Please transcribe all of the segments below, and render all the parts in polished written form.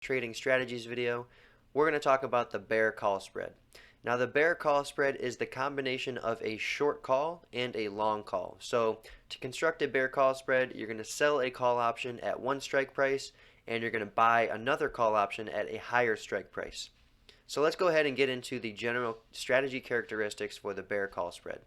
trading strategies video, we're going to talk about the bear call spread. Now the bear call spread is the combination of a short call and a long call. So to construct a bear call spread, you're going to sell a call option at one strike price and you're going to buy another call option at a higher strike price. So let's go ahead and get into the general strategy characteristics for the bear call spread.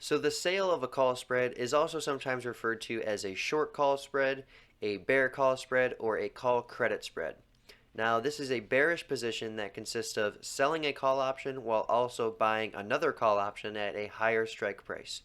So the sale of a call spread is also sometimes referred to as a short call spread, a bear call spread, or a call credit spread. Now this is a bearish position that consists of selling a call option while also buying another call option at a higher strike price.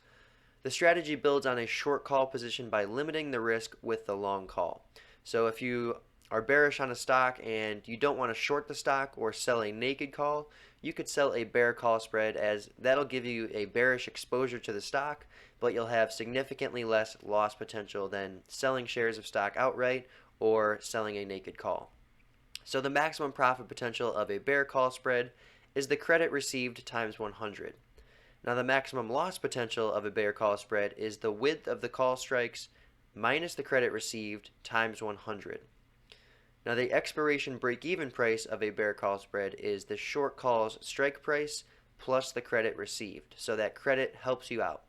The strategy builds on a short call position by limiting the risk with the long call. So if you are bearish on a stock and you don't want to short the stock or sell a naked call, you could sell a bear call spread, as that'll give you a bearish exposure to the stock, but you'll have significantly less loss potential than selling shares of stock outright or selling a naked call. So the maximum profit potential of a bear call spread is the credit received times 100. Now the maximum loss potential of a bear call spread is the width of the call strikes minus the credit received times 100. Now the expiration break-even price of a bear call spread is the short call's strike price plus the credit received, so that credit helps you out.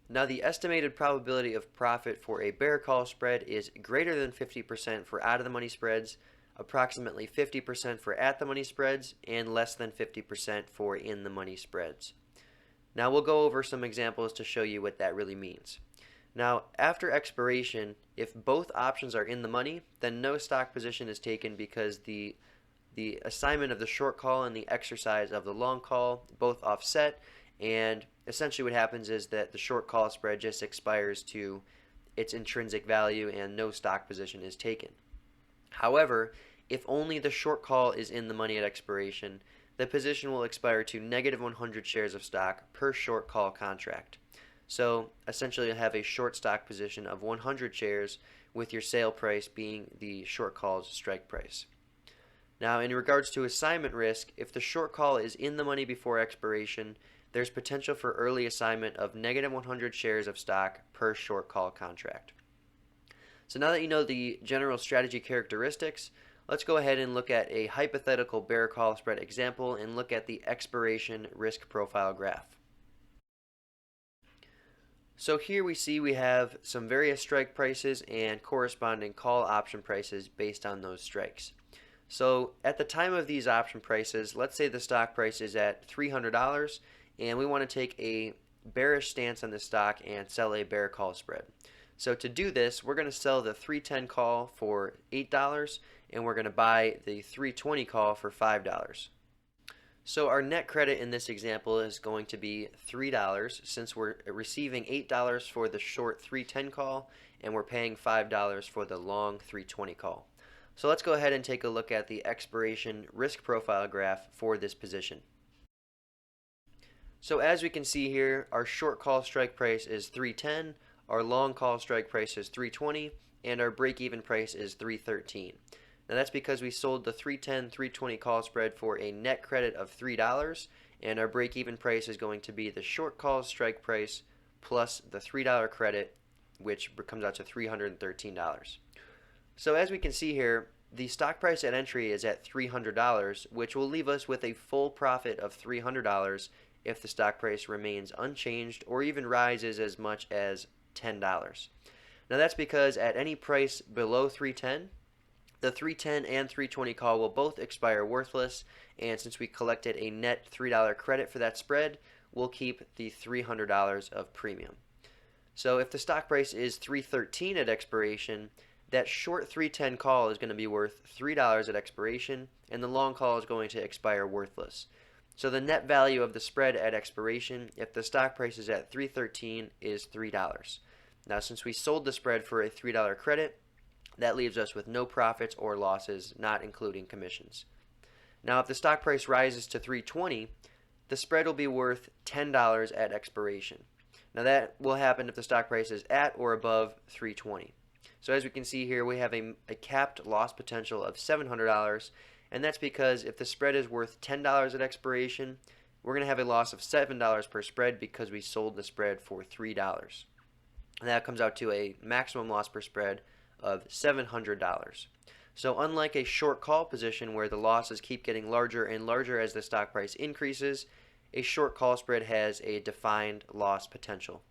Now the estimated probability of profit for a bear call spread is greater than 50% for out-of-the-money spreads, approximately 50% for at-the-money spreads, and less than 50% for in-the-money spreads. Now we'll go over some examples to show you what that really means. Now, after expiration, if both options are in the money, then no stock position is taken because the assignment of the short call and the exercise of the long call both offset, and essentially what happens is that the short call spread just expires to its intrinsic value and no stock position is taken. However, if only the short call is in the money at expiration, the position will expire to negative 100 shares of stock per short call contract. So essentially you'll have a short stock position of 100 shares with your sale price being the short call's strike price. Now in regards to assignment risk, if the short call is in the money before expiration, there's potential for early assignment of negative 100 shares of stock per short call contract. So now that you know the general strategy characteristics, let's go ahead and look at a hypothetical bear call spread example and look at the expiration risk profile graph. So here we have some various strike prices and corresponding call option prices based on those strikes. So at the time of these option prices, let's say the stock price is at $300 and we want to take a bearish stance on the stock and sell a bear call spread. So to do this, we're going to sell the 310 call for $8 and we're going to buy the 320 call for $5. So our net credit in this example is going to be $3 since we're receiving $8 for the short 310 call and we're paying $5 for the long 320 call. So let's go ahead and take a look at the expiration risk profile graph for this position. So as we can see here, our short call strike price is 310, our long call strike price is 320, and our break-even price is 313. Now that's because we sold the 310, 320 call spread for a net credit of $3, and our break-even price is going to be the short call strike price plus the $3 credit, which comes out to $313. So as we can see here, the stock price at entry is at $300, which will leave us with a full profit of $300 if the stock price remains unchanged or even rises as much as $10. Now that's because at any price below 310, the 310 and 320 call will both expire worthless, and since we collected a net $3 credit for that spread, we'll keep the $300 of premium. So if the stock price is 313 at expiration, that short 310 call is going to be worth $3 at expiration, and the long call is going to expire worthless. So the net value of the spread at expiration, if the stock price is at 313, is $3. Now since we sold the spread for a $3 credit, that leaves us with no profits or losses, not including commissions. Now if the stock price rises to 320, the spread will be worth $10 at expiration. Now that will happen if the stock price is at or above 320. So as we can see here, we have a capped loss potential of $700, and that's because if the spread is worth $10 at expiration, we're going to have a loss of $7 per spread because we sold the spread for $3. And that comes out to a maximum loss per spread of $700. So unlike a short call position where the losses keep getting larger and larger as the stock price increases, a short call spread has a defined loss potential.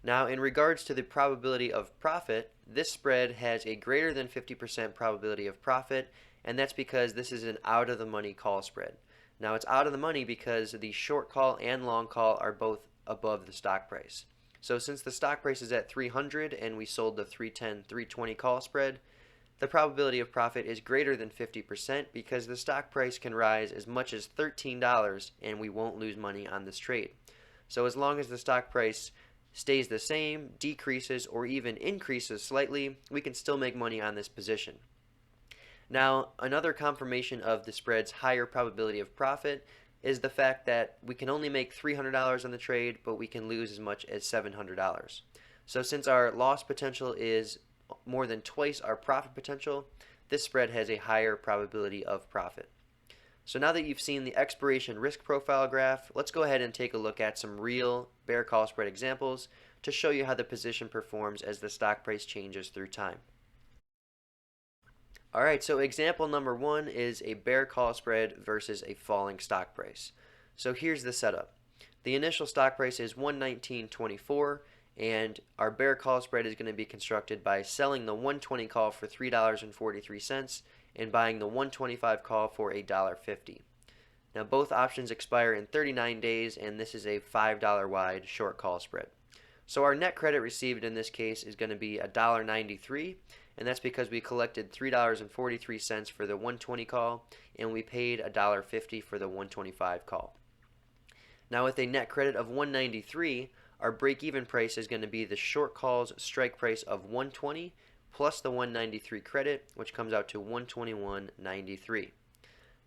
Now, in regards to the probability of profit, this spread has a greater than 50% probability of profit, and that's because this is an out-of-the-money call spread. Now, it's out of the money because the short call and long call are both above the stock price. So since the stock price is at 300 and we sold the 310, 320 call spread, the probability of profit is greater than 50% because the stock price can rise as much as $13 and we won't lose money on this trade. So as long as the stock price stays the same, decreases, or even increases slightly, we can still make money on this position. Now, another confirmation of the spread's higher probability of profit is the fact that we can only make $300 on the trade, but we can lose as much as $700. So since our loss potential is more than twice our profit potential, this spread has a higher probability of profit. So now that you've seen the expiration risk profile graph, let's go ahead and take a look at some real bear call spread examples to show you how the position performs as the stock price changes through time. Alright, so example number 1 is a bear call spread versus a falling stock price. So here's the setup. The initial stock price is $119.24, and our bear call spread is going to be constructed by selling the 120 call for $3.43 and buying the 125 call for $1.50. Now both options expire in 39 days, and this is a $5 wide short call spread. So our net credit received in this case is going to be $1.93, and that's because we collected $3.43 for the 120 call and we paid $1.50 for the 125 call. Now with a net credit of $193, our break-even price is going to be the short call's strike price of $120 plus the $193 credit, which comes out to $121.93.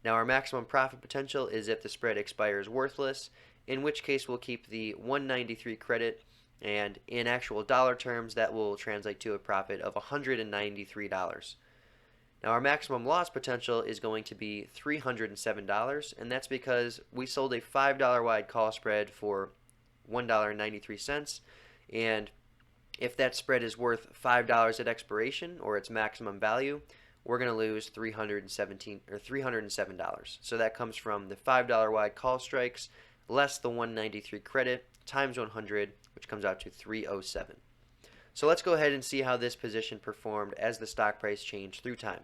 Now our maximum profit potential is if the spread expires worthless, in which case we'll keep the $193 credit, and in actual dollar terms that will translate to a profit of $193. Now our maximum loss potential is going to be $307, and that's because we sold a $5 wide call spread for $1.93, and if that spread is worth $5 at expiration, or its maximum value, we're going to lose $307. So that comes from the $5 wide call strikes less the $193 credit times 100, which comes out to $307. So let's go ahead and see how this position performed as the stock price changed through time.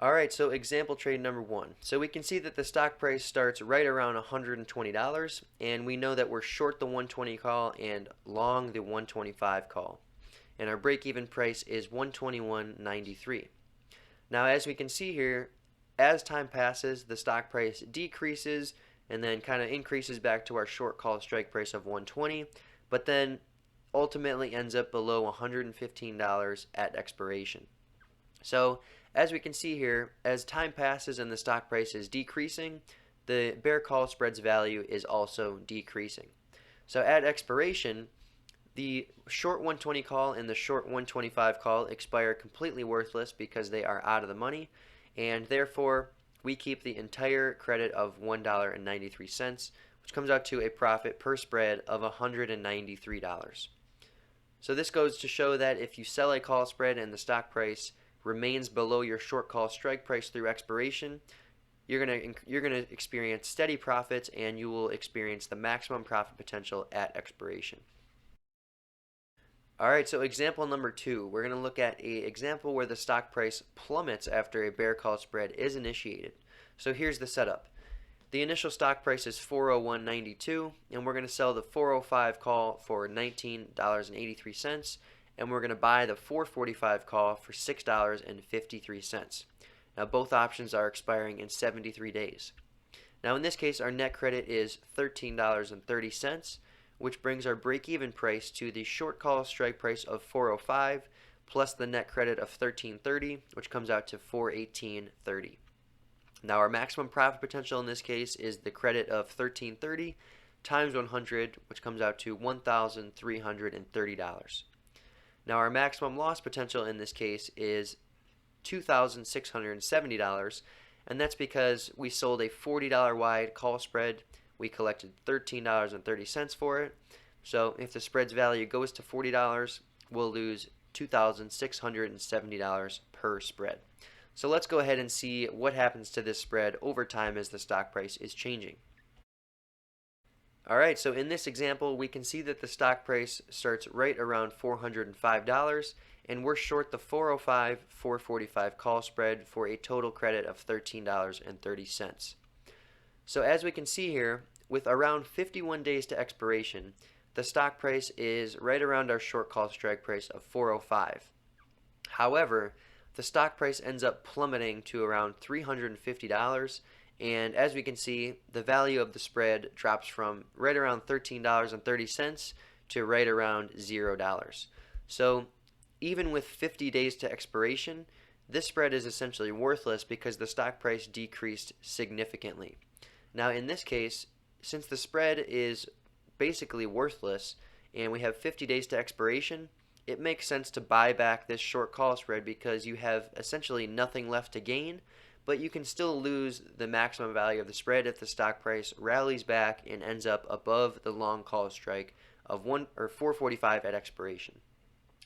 Alright, so example trade number 1. So we can see that the stock price starts right around $120, and we know that we're short the 120 call and long the 125 call. And our break-even price is $121.93. Now as we can see here, as time passes, the stock price decreases and then kind of increases back to our short call strike price of $120, but then ultimately ends up below $115 at expiration. So as we can see here, as time passes and the stock price is decreasing, the bear call spread's value is also decreasing. So at expiration, the short 120 call and the short 125 call expire completely worthless because they are out of the money, and therefore we keep the entire credit of $1.93, which comes out to a profit per spread of $193. So this goes to show that if you sell a call spread and the stock price remains below your short call strike price through expiration, you're gonna experience steady profits, and you will experience the maximum profit potential at expiration. Alright, so example number 2, we're going to look at an example where the stock price plummets after a bear call spread is initiated. So here's the setup. The initial stock price is $401.92, and we're going to sell the 405 call for $19.83, and we're going to buy the 445 call for $6.53. Now both options are expiring in 73 days. Now in this case, our net credit is $13.30, which brings our break-even price to the short call strike price of $405 plus the net credit of $13.30, which comes out to $418.30. Now our maximum profit potential in this case is the credit of $13.30 times 100, which comes out to $1,330. Now our maximum loss potential in this case is $2,670, and that's because we sold a $40 wide call spread. We collected $13.30 for it. So if the spread's value goes to $40, we'll lose $2,670 per spread. So let's go ahead and see what happens to this spread over time as the stock price is changing. Alright, so in this example, we can see that the stock price starts right around $405, and we're short the 405, 445 call spread for a total credit of $13.30. So as we can see here, with around 51 days to expiration, the stock price is right around our short call strike price of 405. However, the stock price ends up plummeting to around $350, and as we can see, the value of the spread drops from right around $13.30 to right around $0. So even with 50 days to expiration, this spread is essentially worthless because the stock price decreased significantly. Now in this case, since the spread is basically worthless and we have 50 days to expiration, it makes sense to buy back this short call spread because you have essentially nothing left to gain, but you can still lose the maximum value of the spread if the stock price rallies back and ends up above the long call strike of 445 at expiration.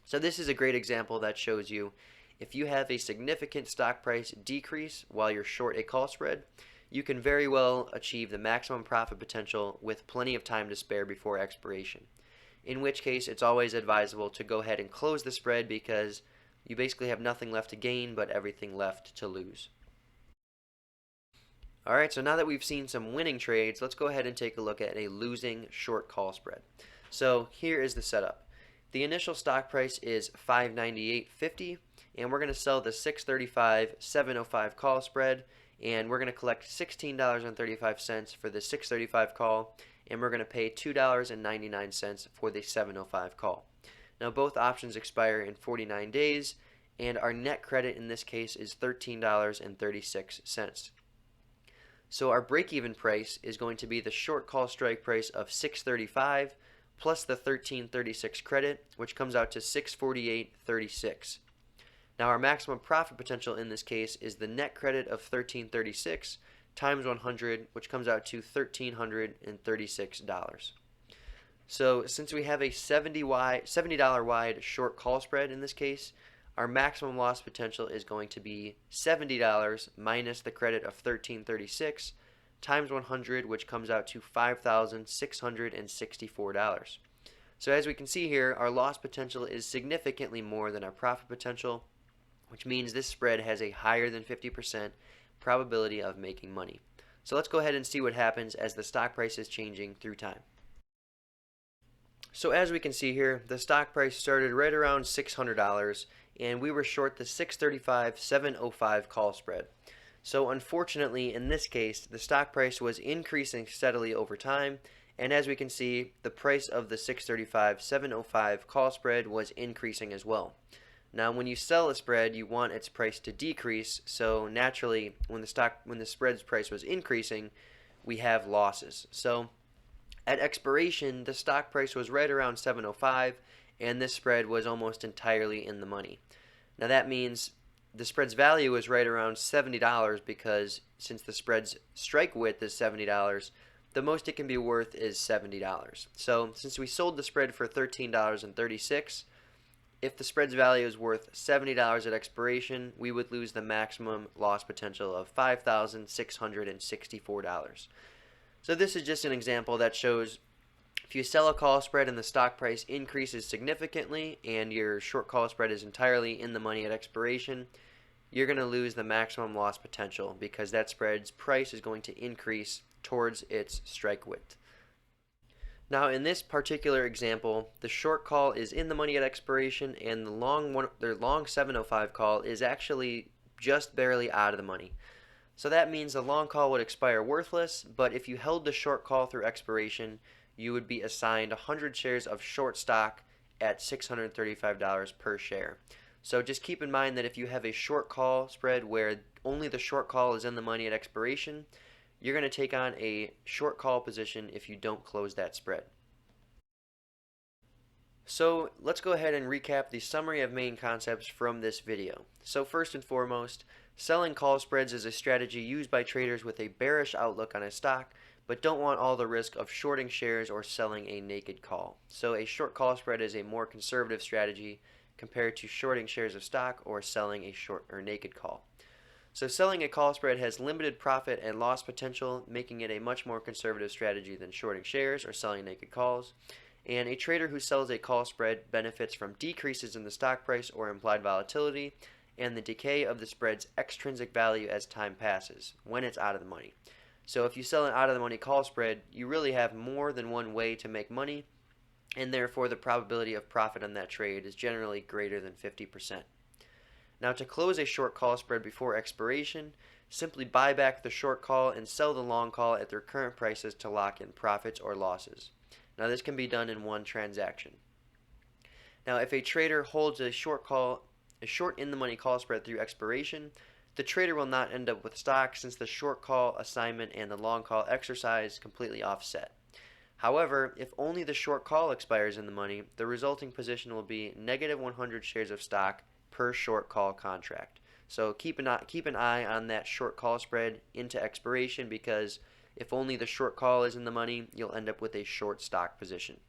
So this is a great example that shows you if you have a significant stock price decrease while you're short a call spread, you can very well achieve the maximum profit potential with plenty of time to spare before expiration. In which case, it's always advisable to go ahead and close the spread because you basically have nothing left to gain but everything left to lose. Alright, so now that we've seen some winning trades, let's go ahead and take a look at a losing short call spread. So here is the setup. The initial stock price is $598.50, and we're going to sell the $635.705 call spread, and we're going to collect $16.35 for the $635 call, and we're going to pay $2.99 for the $705 call. Now both options expire in 49 days, and our net credit in this case is $13.36. So our break-even price is going to be the short call strike price of $635 plus the $13.36 credit, which comes out to $648.36. Now our maximum profit potential in this case is the net credit of $13.36 times 100, which comes out to $1,336. So since we have a $70 wide short call spread in this case, our maximum loss potential is going to be $70 minus the credit of $13.36 times 100, which comes out to $5,664. So as we can see here, our loss potential is significantly more than our profit potential, which means this spread has a higher than 50% probability of making money. So let's go ahead and see what happens as the stock price is changing through time. So as we can see here, the stock price started right around $600, and we were short the $635.705 call spread. So unfortunately, in this case, the stock price was increasing steadily over time, and as we can see, the price of the $635.705 call spread was increasing as well. Now, when you sell a spread, you want its price to decrease, so naturally, when the spread's price was increasing, we have losses. So at expiration, the stock price was right around $705, and this spread was almost entirely in the money. Now that means the spread's value is right around $70 because since the spread's strike width is $70, the most it can be worth is $70. So since we sold the spread for $13.36, if the spread's value is worth $70 at expiration, we would lose the maximum loss potential of $5,664. So this is just an example that shows if you sell a call spread and the stock price increases significantly and your short call spread is entirely in the money at expiration, you're going to lose the maximum loss potential because that spread's price is going to increase towards its strike width. Now in this particular example, the short call is in the money at expiration and the long 705 call is actually just barely out of the money. So that means the long call would expire worthless, but if you held the short call through expiration, you would be assigned 100 shares of short stock at $635 per share. So just keep in mind that if you have a short call spread where only the short call is in the money at expiration, you're going to take on a short call position if you don't close that spread. So let's go ahead and recap the summary of main concepts from this video. So first and foremost, selling call spreads is a strategy used by traders with a bearish outlook on a stock, but don't want all the risk of shorting shares or selling a naked call. So a short call spread is a more conservative strategy compared to shorting shares of stock or selling a short or naked call. So selling a call spread has limited profit and loss potential, making it a much more conservative strategy than shorting shares or selling naked calls. And a trader who sells a call spread benefits from decreases in the stock price or implied volatility and the decay of the spread's extrinsic value as time passes, when it's out of the money. So if you sell an out of the money call spread, you really have more than one way to make money, and therefore the probability of profit on that trade is generally greater than 50%. Now, to close a short call spread before expiration, simply buy back the short call and sell the long call at their current prices to lock in profits or losses. Now, this can be done in one transaction. Now, if a trader holds a short in the money call spread through expiration, the trader will not end up with stock since the short call assignment and the long call exercise completely offset. However, if only the short call expires in the money, the resulting position will be negative 100 shares of stock per short call contract. So keep an eye on that short call spread into expiration, because if only the short call is in the money, you'll end up with a short stock position.